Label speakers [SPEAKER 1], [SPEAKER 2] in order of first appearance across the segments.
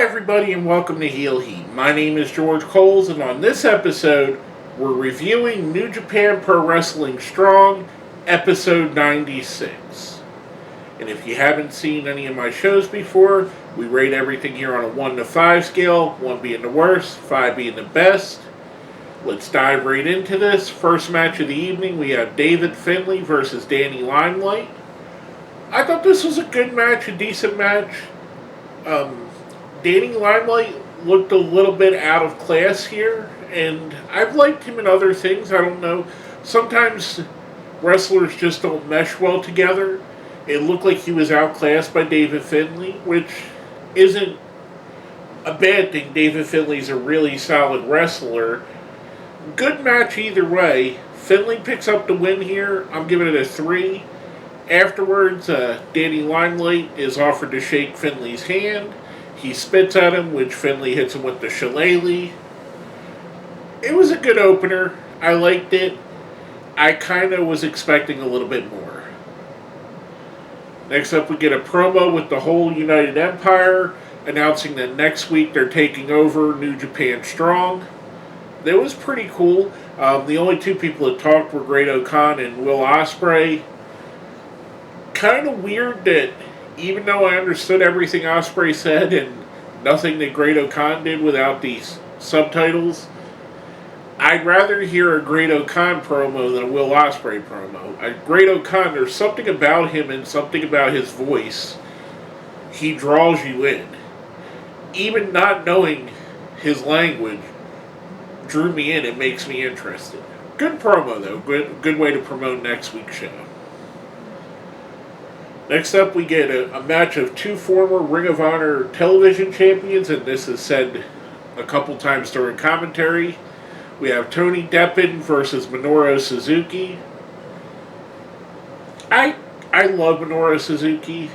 [SPEAKER 1] Hi, everybody, and welcome to Heel Heat. My name is George Coles, and on this episode, we're reviewing New Japan Pro Wrestling Strong, episode 96. And if you haven't seen any of my shows before, we rate everything here on a 1 to 5 scale, 1 being the worst, 5 being the best. Let's dive right into this. First match of the evening, we have David Finlay versus Danny Limelight. I thought this was a good match, a decent match. Danny Limelight looked a little bit out of class here, and I've liked him in other things. I don't know. Sometimes wrestlers just don't mesh well together. It looked like he was outclassed by David Finlay, which isn't a bad thing. David Finlay's a really solid wrestler. Good match either way. Finlay picks up the win here. I'm giving it a 3. Afterwards, Danny Limelight is offered to shake Finlay's hand. He spits at him, which Finlay hits him with the shillelagh. It was a good opener. I liked it. I kind of was expecting a little bit more. Next up, we get a promo with the whole United Empire, announcing that next week they're taking over New Japan Strong. That was pretty cool. The only two people that talked were Great-O-Khan and Will Ospreay. Kind of weird that even though I understood everything Ospreay said and nothing that Great-O-Khan did without these subtitles, I'd rather hear a Great-O-Khan promo than a Will Ospreay promo. Great-O-Khan, there's something about him and something about his voice. He draws you in. Even not knowing his language drew me in. It makes me interested. Good promo, though. Good way to promote next week's show. Next up, we get a match of two former Ring of Honor television champions, and this is said a couple times during commentary. We have Tony Deppen versus Minoru Suzuki. I love Minoru Suzuki.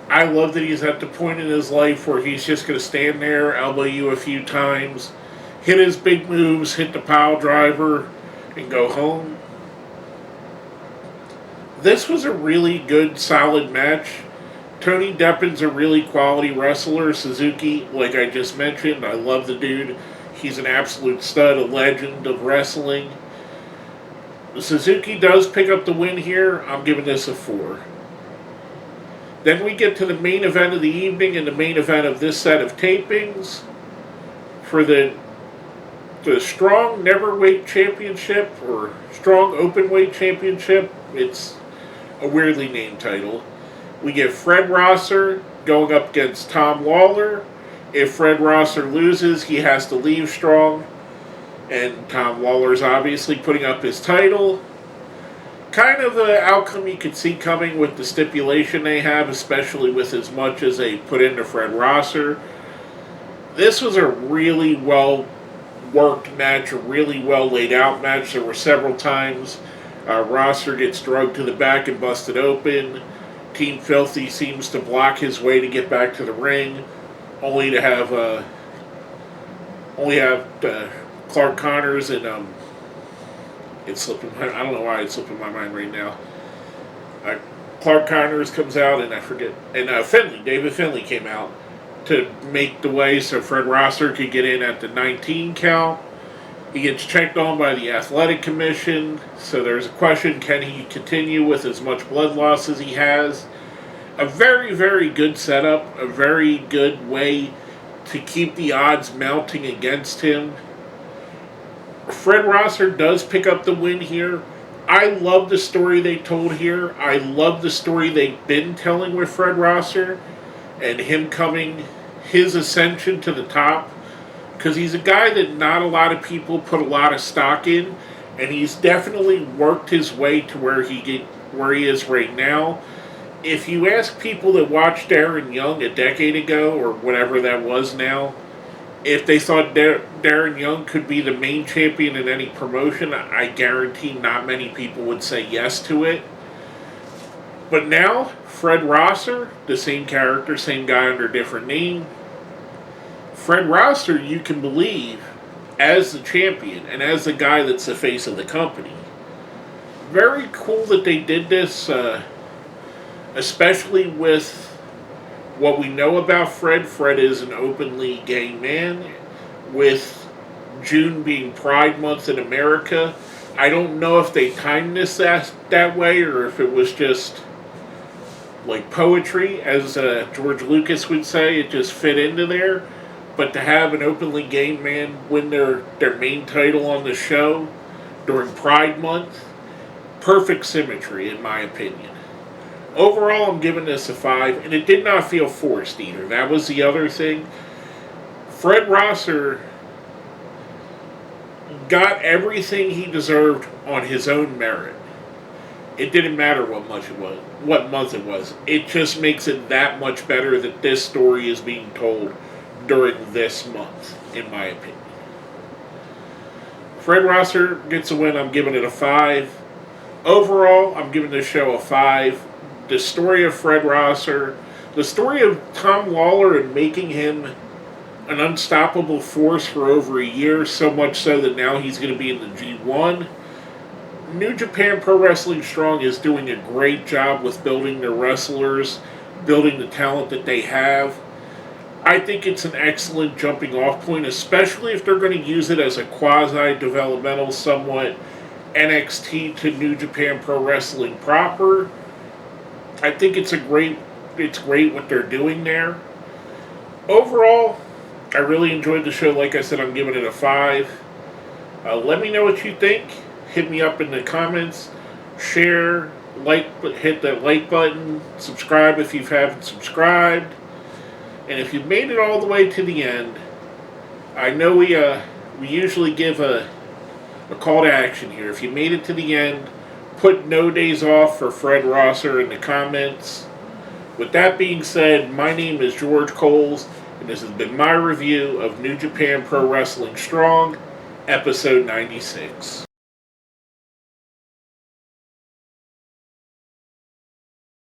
[SPEAKER 1] I love that he's at the point in his life where he's just going to stand there, elbow you a few times, hit his big moves, hit the pile driver, and go home. This was a really good, solid match. Tony Deppen's a really quality wrestler. Suzuki, like I just mentioned, I love the dude. He's an absolute stud, a legend of wrestling. Suzuki does pick up the win here. I'm giving this a 4. Then we get to the main event of the evening and the main event of this set of tapings for the Strong Neverweight Championship, or Strong Openweight Championship. It's a weirdly named title. We get Fred Rosser going up against Tom Lawler. If Fred Rosser loses, he has to leave Strong. And Tom Lawler's obviously putting up his title. Kind of the outcome you could see coming with the stipulation they have, especially with as much as they put into Fred Rosser. This was a really well worked match, a really well laid out match. There were several times Rosser gets drugged to the back and busted open. Team Filthy seems to block his way to get back to the ring, only to have Clark Connors and it's slipping. I don't know why it's slipping my mind right now. Clark Connors comes out, and I forget. And David Finlay came out to make the way so Fred Rosser could get in at the 19 count. He gets checked on by the Athletic Commission, so there's a question, can he continue with as much blood loss as he has? A very, very good setup, a very good way to keep the odds mounting against him. Fred Rosser does pick up the win here. I love the story they told here. I love the story they've been telling with Fred Rosser and him his ascension to the top. Because he's a guy that not a lot of people put a lot of stock in, and he's definitely worked his way to where he is right now. If you ask people that watched Darren Young a decade ago, or whatever that was now, if they thought Darren Young could be the main champion in any promotion, I guarantee not many people would say yes to it. But now, Fred Rosser, the same character, same guy under a different name, Fred Rosser, you can believe, as the champion and as the guy that's the face of the company. Very cool that they did this, especially with What we know about Fred is an openly gay man, with June being Pride Month in America. I don't know if they timed this that way or if it was just like poetry, as George Lucas would say, it just fit into there. But to have an openly gay man win their main title on the show during Pride Month, perfect symmetry in my opinion. Overall, I'm giving this a 5, and it did not feel forced either. That was the other thing. Fred Rosser got everything he deserved on his own merit. It didn't matter what month it was. It just makes it that much better that this story is being told during this month, in my opinion. Fred Rosser gets a win. I'm giving it a 5. Overall, I'm giving this show a 5. The story of Fred Rosser, the story of Tom Lawler and making him an unstoppable force for over a year, so much so that now he's going to be in the G1. New Japan Pro Wrestling Strong is doing a great job with building their wrestlers, building the talent that they have. I think it's an excellent jumping off point, especially if they're going to use it as a quasi-developmental, somewhat NXT to New Japan Pro Wrestling proper. I think it's great what they're doing there. Overall, I really enjoyed the show. Like I said, I'm giving it a 5. Let me know what you think. Hit me up in the comments. Share, hit that like button. Subscribe if you haven't subscribed. And if you've made it all the way to the end, I know we usually give a call to action here. If you made it to the end, put no days off for Fred Rosser in the comments. With that being said, my name is George Coles, and this has been my review of New Japan Pro Wrestling Strong, episode 96.